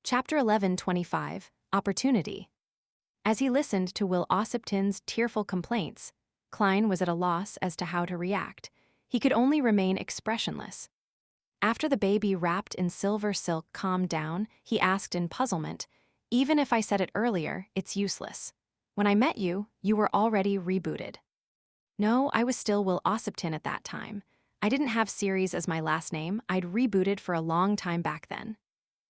Chapter 11:25, Opportunity. As he listened to Will Ossipton's tearful complaints, Klein was at a loss as to how to react. He could only remain expressionless. After the baby wrapped in silver silk calmed down, he asked in puzzlement, "Even if I said it earlier, it's useless. When I met you, you were already rebooted." "No, I was still Will Ossipton at that time. I didn't have Series as my last name. I'd rebooted for a long time back then."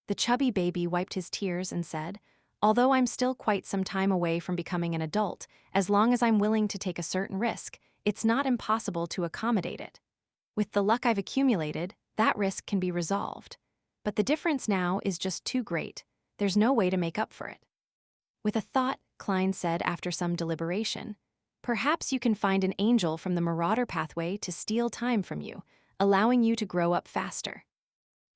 The chubby baby wiped his tears and said, "Although I'm still quite some time away from becoming an adult, as long as I'm willing to take a certain risk, it's not impossible to accommodate it. With the luck I've accumulated, that risk can be resolved. But the difference now is just too great. There's no way to make up for it." With a thought, Klein said after some deliberation, "Perhaps you can find an angel from the Marauder pathway to steal time from you, allowing you to grow up faster."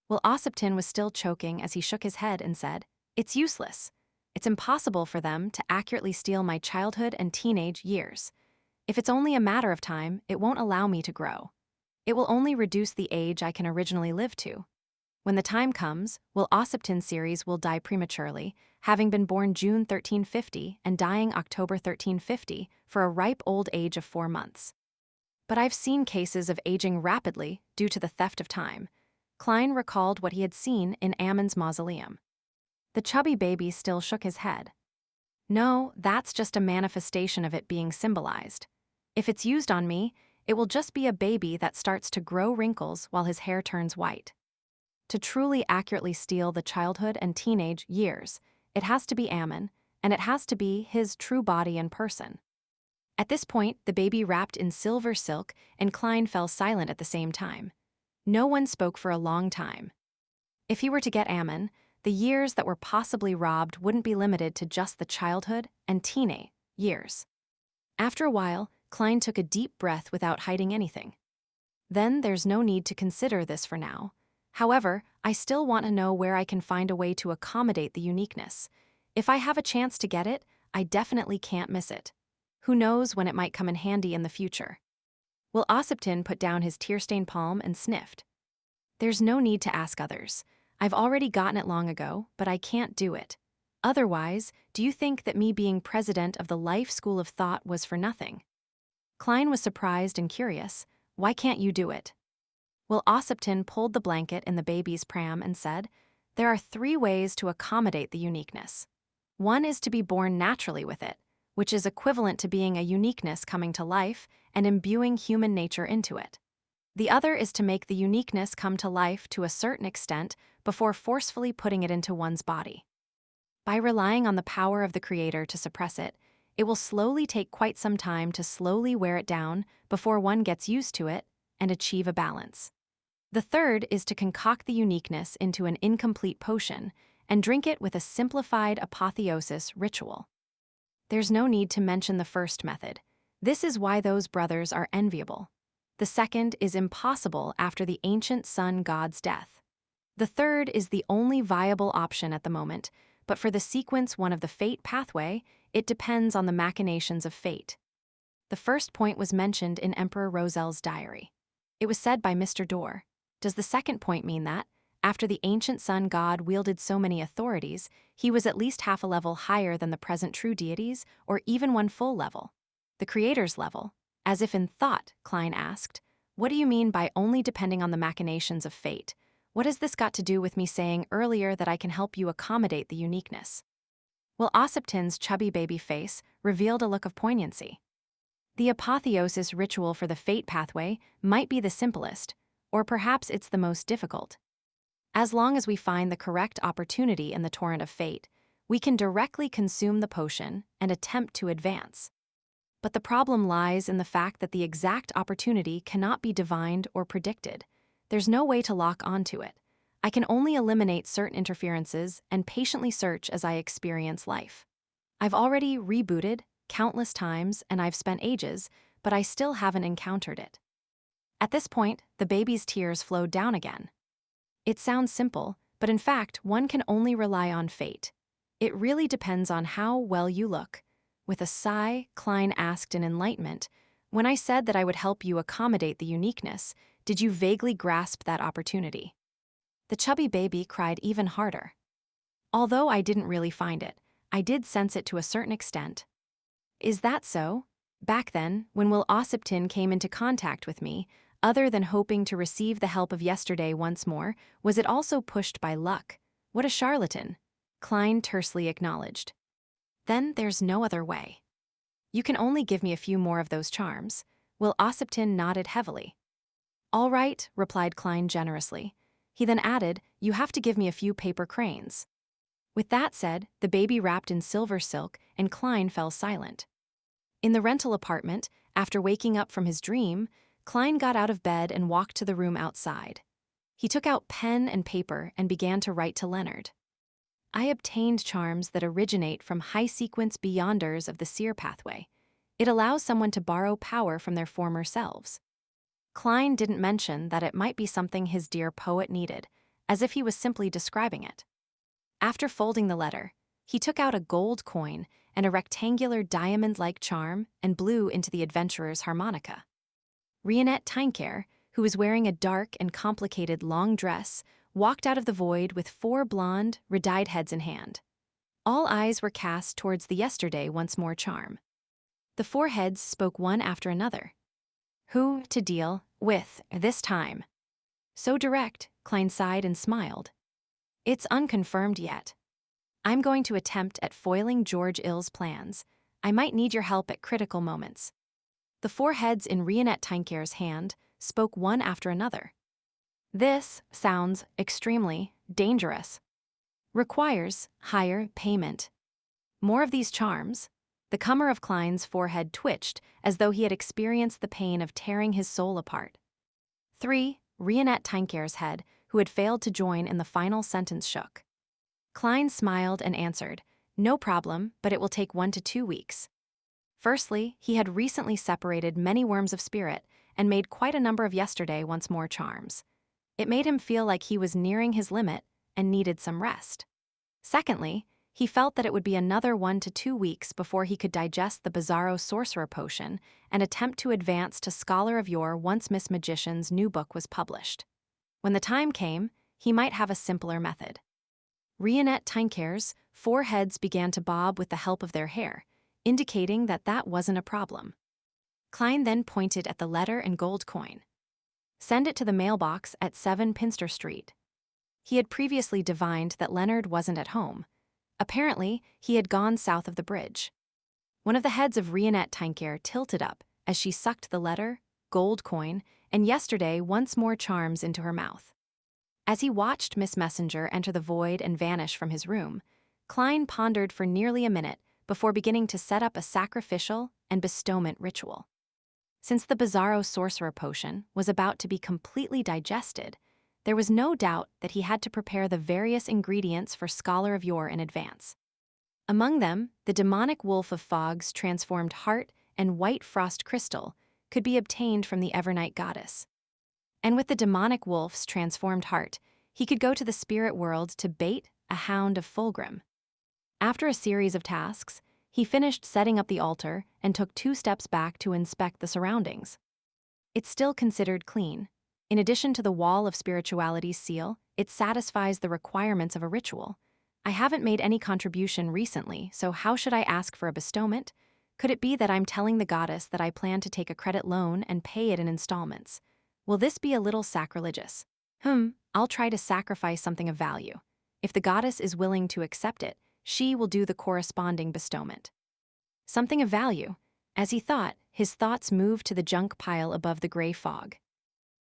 Will Ossipton was still choking as he shook his head and said, "It's useless. It's impossible for them to accurately steal my childhood and teenage years. If it's only a matter of time, it won't allow me to grow. It will only reduce the age I can originally live to. When the time comes, Will Ossipton Series will die prematurely, having been born June 1350 and dying October 1350 for a ripe old age of 4 months. But I've seen cases of aging rapidly due to the theft of time." Klein recalled what he had seen in Ammon's mausoleum. The chubby baby still shook his head. "No, that's just a manifestation of it being symbolized. If it's used on me, it will just be a baby that starts to grow wrinkles while his hair turns white. To truly accurately steal the childhood and teenage years, it has to be Ammon, and it has to be his true body and person." At this point, the baby wrapped in silver silk and Klein fell silent at the same time. No one spoke for a long time. If he were to get Ammon, the years that were possibly robbed wouldn't be limited to just the childhood and teenage years. After a while, Klein took a deep breath without hiding anything. "Then there's no need to consider this for now. However, I still want to know where I can find a way to accommodate the uniqueness. If I have a chance to get it, I definitely can't miss it. Who knows when it might come in handy in the future." Will Ossipton put down his tear-stained palm and sniffed. "There's no need to ask others. I've already gotten it long ago, but I can't do it. Otherwise, do you think that me being president of the Life School of Thought was for nothing?" Klein was surprised and curious. "Why can't you do it?" Will Ossipton pulled the blanket in the baby's pram and said, "There are 3 ways to accommodate the uniqueness. One is to be born naturally with it, which is equivalent to being a uniqueness coming to life and imbuing human nature into it. The other is to make the uniqueness come to life to a certain extent before forcefully putting it into one's body. By relying on the power of the Creator to suppress it, it will slowly take quite some time to slowly wear it down before one gets used to it and achieve a balance. The third is to concoct the uniqueness into an incomplete potion and drink it with a simplified apotheosis ritual. There's no need to mention the first method. This is why those brothers are enviable. The second is impossible after the ancient sun god's death. The third is the only viable option at the moment, but for the sequence one of the fate pathway, it depends on the machinations of fate." The first point was mentioned in Emperor Rosel's diary. It was said by Mr. Dorr, "Does the second point mean that, after the ancient sun god wielded so many authorities, he was at least half a level higher than the present true deities, or even 1 full level? The Creator's level?" As if in thought, Klein asked, "What do you mean by only depending on the machinations of fate? What has this got to do with me saying earlier that I can help you accommodate the uniqueness?" Will Ossipton's chubby baby face revealed a look of poignancy. "The apotheosis ritual for the fate pathway might be the simplest, or perhaps it's the most difficult. As long as we find the correct opportunity in the torrent of fate, we can directly consume the potion and attempt to advance. But the problem lies in the fact that the exact opportunity cannot be divined or predicted. There's no way to lock onto it. I can only eliminate certain interferences and patiently search as I experience life. I've already rebooted countless times and I've spent ages, but I still haven't encountered it." At this point, the baby's tears flowed down again. "It sounds simple, but in fact, one can only rely on fate. It really depends on how well you look." With a sigh, Klein asked in enlightenment, "When I said that I would help you accommodate the uniqueness, did you vaguely grasp that opportunity?" The chubby baby cried even harder. Although I didn't really find it, I did sense it to a certain extent. Is that so? Back then, when Will Ossipton came into contact with me, other than hoping to receive the help of yesterday once more, was it also pushed by luck? What a charlatan! Klein tersely acknowledged. Then there's no other way. You can only give me a few more of those charms. Will Ossipton nodded heavily. All right, replied Klein generously. He then added, you have to give me a few paper cranes. With that said, the baby wrapped in silver silk, and Klein fell silent. In the rental apartment, after waking up from his dream, Klein got out of bed and walked to the room outside. He took out pen and paper and began to write to Leonard. I obtained charms that originate from high-sequence beyonders of the seer pathway. It allows someone to borrow power from their former selves. Klein didn't mention that it might be something his dear poet needed, as if he was simply describing it. After folding the letter, he took out a gold coin and a rectangular diamond-like charm and blew into the adventurer's harmonica. Rionette Tynecare, who was wearing a dark and complicated long dress, walked out of the void with 4 blonde, red-dyed heads in hand. All eyes were cast towards the yesterday once more charm. The 4 heads spoke one after another. Who to deal with this time? So direct, Klein sighed and smiled. It's unconfirmed yet. I'm going to attempt at foiling George Ill's plans. I might need your help at critical moments. The 4 heads in Rionette Tynecare's hand spoke one after another. This sounds extremely dangerous. Requires higher payment. More of these charms. The comer of Klein's forehead twitched as though he had experienced the pain of tearing his soul apart. 3. Rionette Tynecare's head, who had failed to join in the final sentence, shook. Klein smiled and answered, no problem, but it will take 1 to 2 weeks. Firstly, he had recently separated many worms of spirit and made quite a number of yesterday once more charms. It made him feel like he was nearing his limit and needed some rest. Secondly, he felt that it would be another 1 to 2 weeks before he could digest the Bizarro Sorcerer Potion and attempt to advance to Scholar of Yore once Miss Magician's new book was published. When the time came, he might have a simpler method. Rionette Tynecare's 4 heads began to bob with the help of their hair, indicating that that wasn't a problem. Klein then pointed at the letter and gold coin. Send it to the mailbox at 7 Pinster Street. He had previously divined that Leonard wasn't at home. Apparently, he had gone south of the bridge. One of the heads of Rionette Tynecare tilted up as she sucked the letter, gold coin, and yesterday once more charms into her mouth. As he watched Miss Messenger enter the void and vanish from his room, Klein pondered for nearly a minute before beginning to set up a sacrificial and bestowment ritual. Since the Bizarro Sorcerer Potion was about to be completely digested, there was no doubt that he had to prepare the various ingredients for Scholar of Yore in advance. Among them, the demonic wolf of Fog's transformed heart and white frost crystal could be obtained from the Evernight goddess. And with the demonic wolf's transformed heart, he could go to the spirit world to bait a hound of Fulgrim. After a series of tasks, he finished setting up the altar and took 2 steps back to inspect the surroundings. It's still considered clean. In addition to the Wall of Spirituality's seal, it satisfies the requirements of a ritual. I haven't made any contribution recently, so how should I ask for a bestowment? Could it be that I'm telling the goddess that I plan to take a credit loan and pay it in installments? Will this be a little sacrilegious? I'll try to sacrifice something of value. If the goddess is willing to accept it, she will do the corresponding bestowment. Something of value. As he thought, his thoughts moved to the junk pile above the gray fog.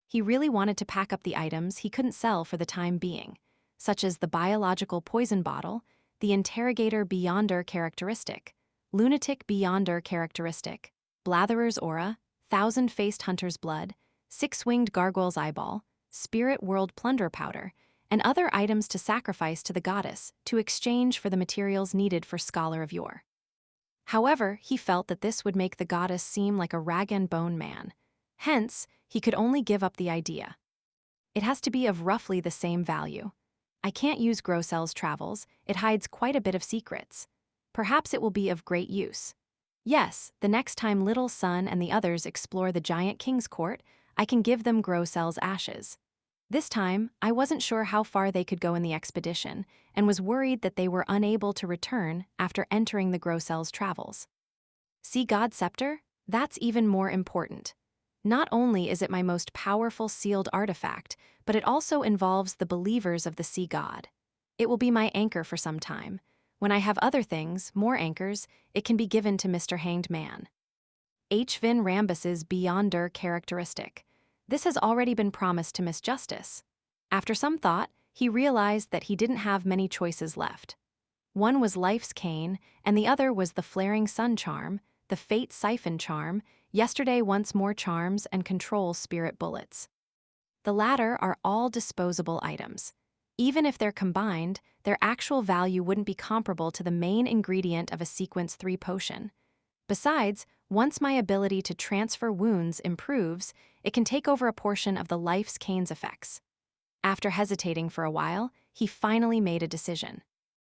He really wanted to pack up the items he couldn't sell for the time being, such as the biological poison bottle, the interrogator beyonder characteristic, lunatic beyonder characteristic, blatherer's aura, thousand-faced hunter's blood, 6-winged gargoyle's eyeball, spirit world plunder powder, and other items to sacrifice to the goddess to exchange for the materials needed for Scholar of Yore. However, he felt that this would make the goddess seem like a rag-and-bone man. Hence, he could only give up the idea. It has to be of roughly the same value. I can't use Grossel's travels, it hides quite a bit of secrets. Perhaps it will be of great use. Yes, the next time Little Sun and the others explore the Giant King's court, I can give them Grossel's ashes. This time, I wasn't sure how far they could go in the expedition and was worried that they were unable to return after entering the Grossel's travels. See God's scepter? That's even more important. Not only is it my most powerful sealed artifact, but it also involves the believers of the sea god. It will be my anchor for some time. When I have other things, more anchors, it can be given to Mr. Hanged Man. H. Vin Rambus's Beyonder characteristic. This has already been promised to Miss Justice. After some thought, he realized that he didn't have many choices left. One was Life's Cane, and the other was the Flaring Sun Charm, the Fate Siphon Charm, Yesterday Once More Charms, and Control Spirit Bullets. The latter are all disposable items. Even if they're combined, their actual value wouldn't be comparable to the main ingredient of a Sequence 3 potion. Besides, once my ability to transfer wounds improves, it can take over a portion of the Life's Cane's effects. After hesitating for a while, he finally made a decision.